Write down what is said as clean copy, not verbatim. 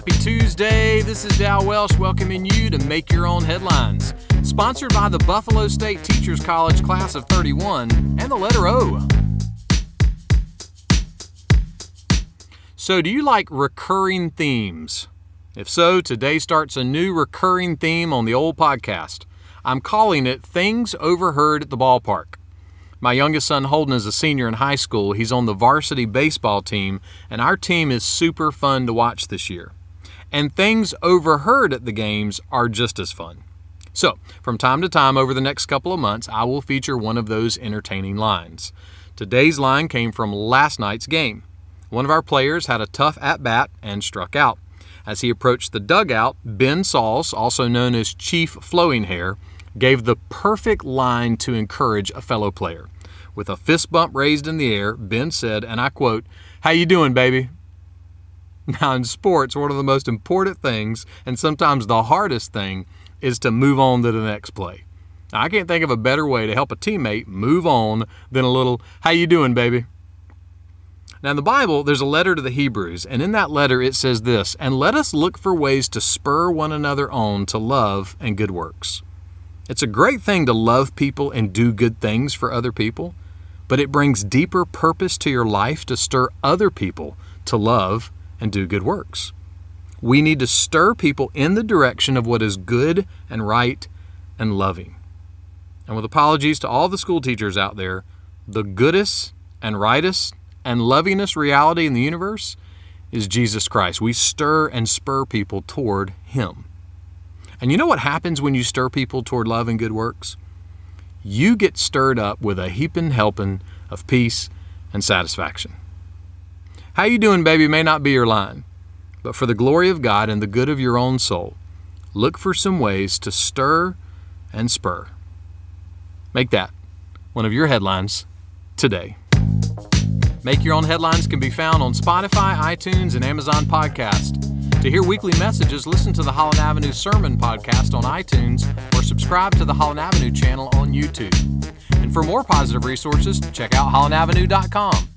Happy Tuesday. This is Dow Welsh welcoming you to Make Your Own Headlines. Sponsored by the Buffalo State Teachers College Class of 31 and the letter O. So, do you like recurring themes? If so, today starts a new recurring theme on the old podcast. I'm calling it Things Overheard at the Ballpark. My youngest son Holden is a senior in high school. He's on the varsity baseball team, and our team is super fun to watch this year. And things overheard at the games are just as fun. So, from time to time over the next couple of months, I will feature one of those entertaining lines. Today's line came from last night's game. One of our players had a tough at-bat and struck out. As he approached the dugout, Ben Sauls, also known as Chief Flowing Hair, gave the perfect line to encourage a fellow player. With a fist bump raised in the air, Ben said, and I quote, "How you doing, baby?" Now, in sports, one of the most important things, and sometimes the hardest thing, is to move on to the next play. Now, I can't think of a better way to help a teammate move on than a little, "How you doing, baby?" Now, in the Bible, there's a letter to the Hebrews, and in that letter it says this, "And let us look for ways to spur one another on to love and good works." It's a great thing to love people and do good things for other people, but it brings deeper purpose to your life to stir other people to love and do good works. We need to stir people in the direction of what is good and right and loving. And with apologies to all the school teachers out there, the goodest and rightest and lovingest reality in the universe is Jesus Christ. We stir and spur people toward Him. And you know what happens when you stir people toward love and good works? You get stirred up with a heaping helping of peace and satisfaction. How you doing, baby, may not be your line, but for the glory of God and the good of your own soul, look for some ways to stir and spur. Make that one of your headlines today. Make Your Own Headlines can be found on Spotify, iTunes, and Amazon Podcast. To hear weekly messages, listen to the Holland Avenue Sermon Podcast on iTunes or subscribe to the Holland Avenue channel on YouTube. And for more positive resources, check out hollandavenue.com.